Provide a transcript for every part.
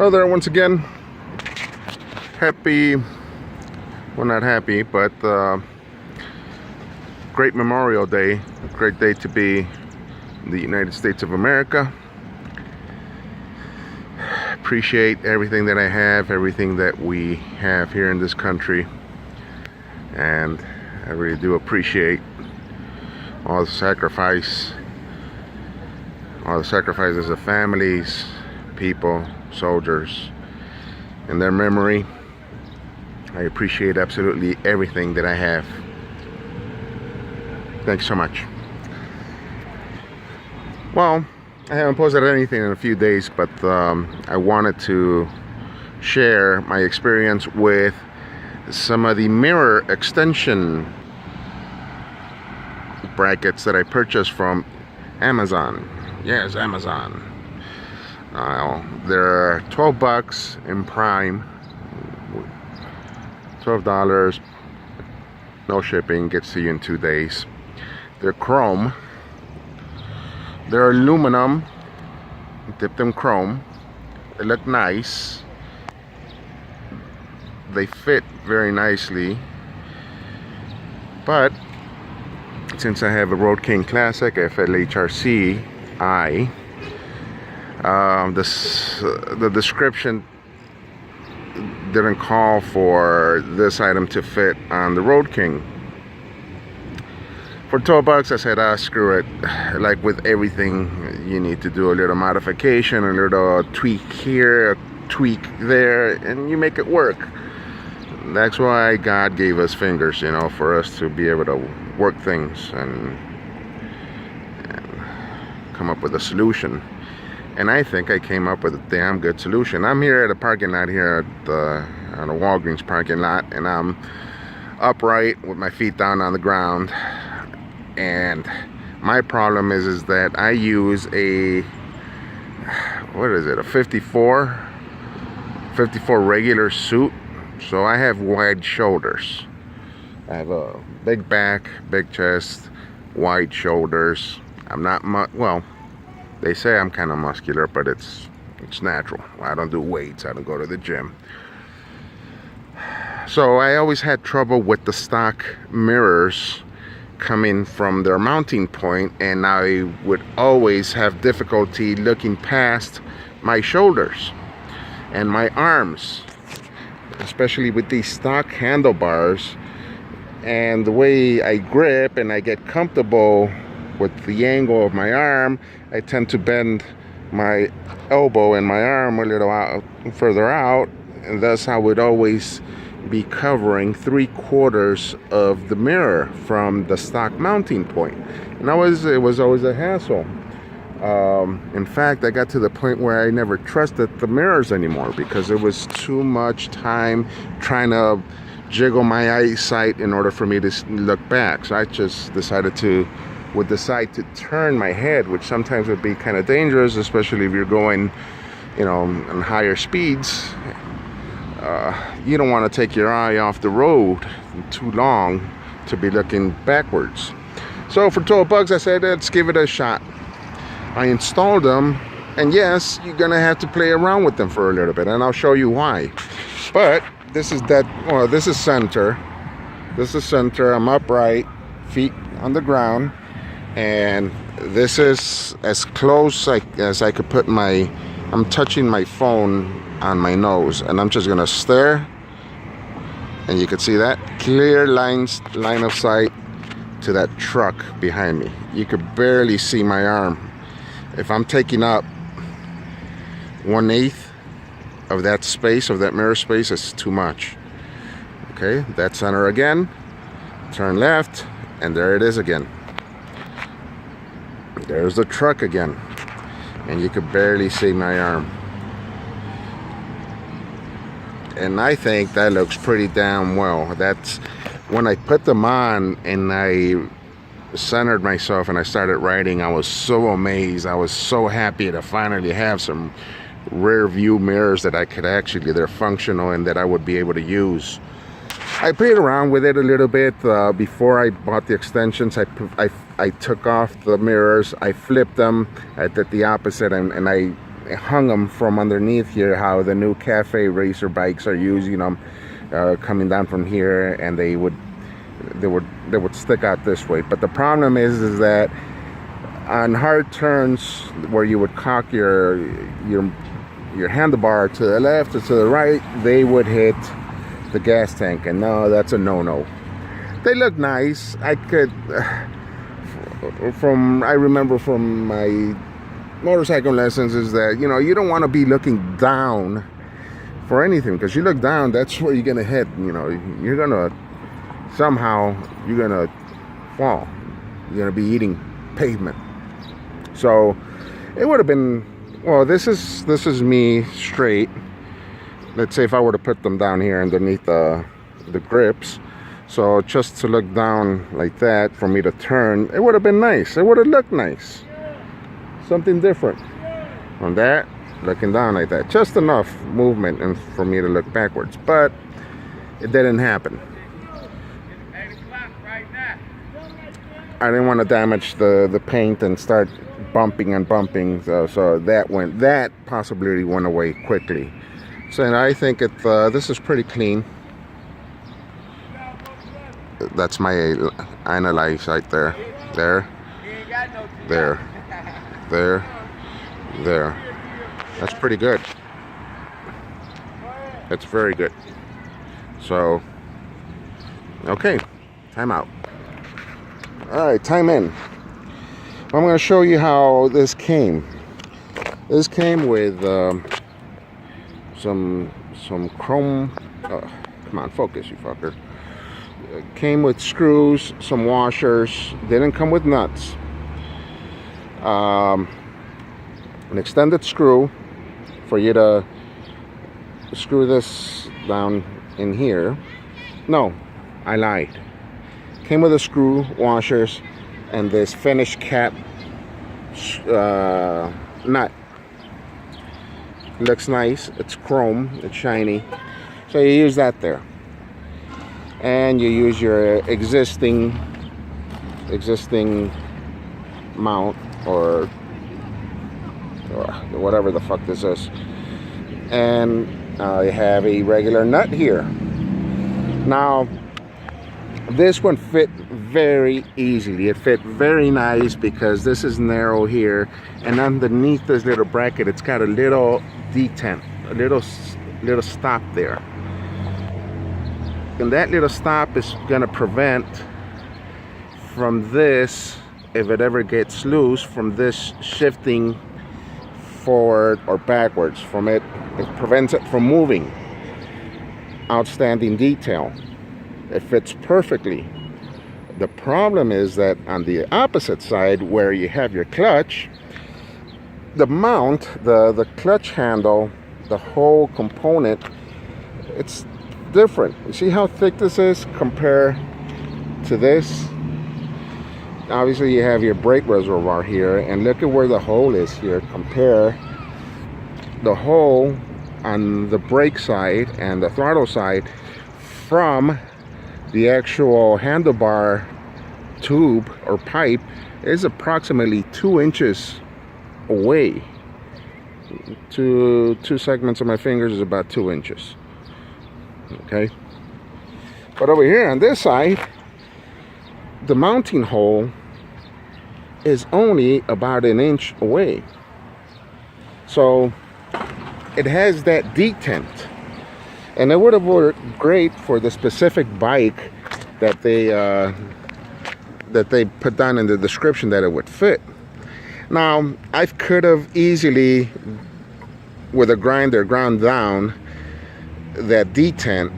Hello there once again. Happy, well not happy, but great Memorial Day. A great day to be in the United States of America. Appreciate everything that I have, everything that we have here in this country. And I really do appreciate all the sacrifices of families, people, soldiers, in their memory. I appreciate absolutely everything that I have. Thanks so much. Well, I haven't posted anything in a few days, but I wanted to share my experience with some of the mirror extension brackets that I purchased from Amazon. Yes, Amazon. They're $12 in Prime. $12, no shipping, gets to you in 2 days. They're chrome. They're aluminum, dipped in chrome. They look nice. They fit very nicely. But since I have a Road King Classic FLHRC-I, the description didn't call for this item to fit on the Road King. For $12, I said, screw it. Like with everything, you need to do a little modification, a little tweak here, a tweak there, and you make it work. That's why God gave us fingers, you know, for us to be able to work things and come up with a solution. And I think I came up with a damn good solution. I'm here at a parking lot here on a Walgreens parking lot, and I'm upright with my feet down on the ground. And my problem is that I use a, what is it, a 54 regular suit. So I have wide shoulders. I have a big back, big chest, wide shoulders. I'm not well, they say I'm kind of muscular, but it's natural. I don't do weights. I don't go to the gym. So I always had trouble with the stock mirrors coming from their mounting point, and I would always have difficulty looking past my shoulders and my arms, especially with these stock handlebars. And the way I grip and I get comfortable with the angle of my arm, I tend to bend my elbow and my arm a little further out, and thus I would always be covering 3/4 of the mirror from the stock mounting point. And it was always a hassle. In fact, I got to the point where I never trusted the mirrors anymore because it was too much time trying to jiggle my eyesight in order for me to look back. So I just decided to decide to turn my head, which sometimes would be kind of dangerous, especially if you're going, you know, on higher speeds. You don't want to take your eye off the road too long to be looking backwards. So for $12, I said, let's give it a shot. I installed them, and yes, you're gonna have to play around with them for a little bit, and I'll show you why. But this is center. This is center. I'm upright, feet on the ground, and this is as close as I could put I'm touching my phone on my nose, and I'm just gonna stare, and you can see that clear line of sight to that truck behind me. You could barely see my arm. If I'm taking up 1/8 of that space, of that mirror space, it's too much. Okay, that's center again. Turn left, and there it is again. There's the truck again, and you could barely see my arm. And I think that looks pretty damn well. That's when I put them on and I centered myself and I started writing, I was so amazed. I was so happy to finally have some rear view mirrors that I could actually, they're functional and that I would be able to use. I played around with it a little bit before I bought the extensions. I took off the mirrors, I flipped them, I did the opposite, and I hung them from underneath here, how the new cafe racer bikes are using them, coming down from here, and they would stick out this way. But the problem is that on hard turns where you would cock your handlebar to the left or to the right, they would hit the gas tank, and no, that's a no-no. They look nice. I remember from my motorcycle lessons is that, you know, you don't want to be looking down for anything, because you look down, that's where you're gonna hit. You know, you're gonna fall. You're gonna be eating pavement. So it would have been, well, this is me straight. Let's say if I were to put them down here underneath the grips, so just to look down like that for me to turn, it would have been nice. It would have looked nice. Something different. On that, looking down like that, just enough movement and for me to look backwards, but it didn't happen. I didn't want to damage the paint and start bumping and bumping, so that possibility went away quickly. So I think this is pretty clean. That's my analyze right there. There. That's pretty good. That's very good. So, okay, time out. All right, time in. I'm going to show you how this came. This came with some chrome. Come on, focus, you fucker. Came with screws, some washers. Didn't come with nuts. An extended screw for you to screw this down in here. No, I lied. Came with a screw, washers, and this finish cap nut. Looks nice. It's chrome. It's shiny. So you use that there, and you use your existing mount or whatever the fuck this is, and I have a regular nut here. Now this one fit very easily. It fit very nice because this is narrow here, and underneath this little bracket it's got a little detent, a little stop there, and that little stop is going to prevent from this, if it ever gets loose, from this shifting forward or backwards from it. It prevents it from moving. Outstanding detail. It fits perfectly. The problem is that on the opposite side, where you have your clutch, the mount, the clutch handle, the whole component, it's different. You see how thick this is compared to this? Obviously you have your brake reservoir here, and look at where the hole is here. Compare the hole on the brake side and the throttle side from the actual handlebar tube or pipe is approximately 2 inches away. Two segments of my fingers is about 2 inches. Okay, but over here on this side, the mounting hole is only about 1 inch away. So it has that detent, and it would have worked great for the specific bike that they put down in the description that it would fit. Now I could have easily, with a grinder, ground down that detent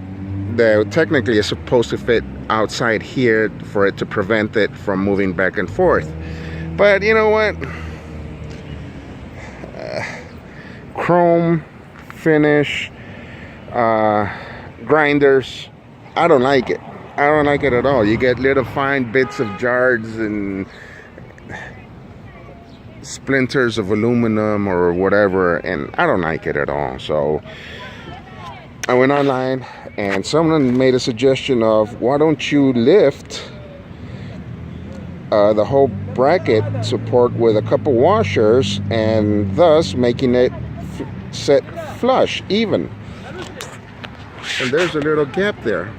that technically is supposed to fit outside here for it to prevent it from moving back and forth. But you know what? Chrome finish, grinders, I don't like it. I don't like it at all. You get little fine bits of jards and splinters of aluminum or whatever, and I don't like it at all. So I went online and someone made a suggestion of, why don't you lift the whole bracket support with a couple washers, and thus making it set flush, even. And there's a little gap there.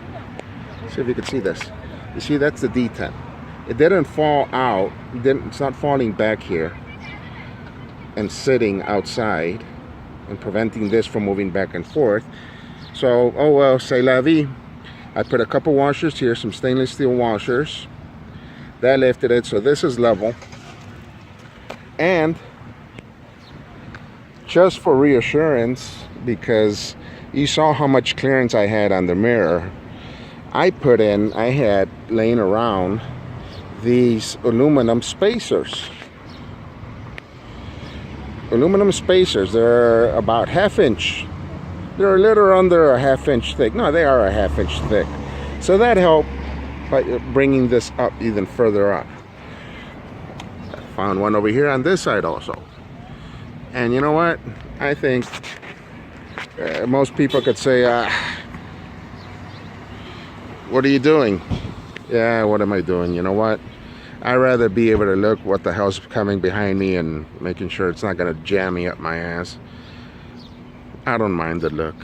See if you can see this. You see, that's the detent. It didn't fall out. It's not falling back here and sitting outside and preventing this from moving back and forth. So, oh well, c'est la vie. I put a couple washers here, some stainless steel washers. That lifted it, so this is level. And just for reassurance, because you saw how much clearance I had on the mirror, I had laying around these aluminum spacers. Aluminum spacers, they're about ½ inch. They're a little under a ½ inch thick. No, they are a ½ inch thick. So that helped by bringing this up even further up. I found one over here on this side also. And you know what? I think most people could say, what are you doing? Yeah, what am I doing? You know what? I'd rather be able to look what the hell's coming behind me and making sure it's not going to jam me up my ass. I don't mind the look.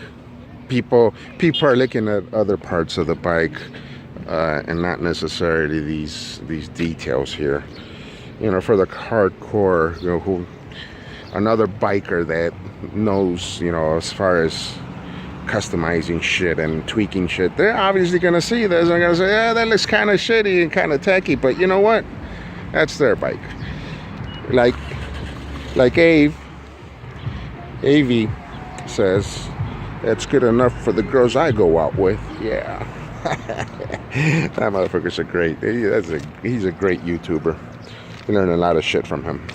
People are looking at other parts of the bike and not necessarily these details here. You know, for the hardcore, you know, who another biker that knows, you know, as far as customizing shit and tweaking shit, they're obviously gonna see this and they're gonna say, yeah, that looks kind of shitty and kind of tacky, but you know what? That's their bike. Like AV says, that's good enough for the girls I go out with. Yeah. That motherfucker's a great, he's a great YouTuber. You learn a lot of shit from him.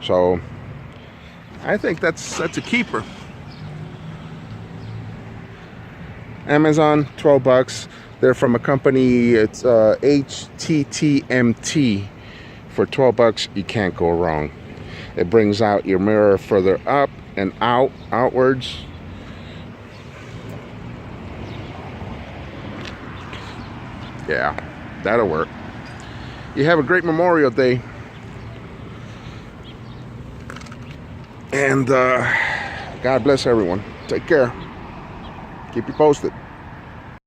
So I think that's a keeper. Amazon, $12. They're from a company, it's MTTMT. For $12, you can't go wrong. It brings out your mirror further up and outwards. Yeah, that'll work. You have a great Memorial Day. And God bless everyone. Take care. Keep you posted.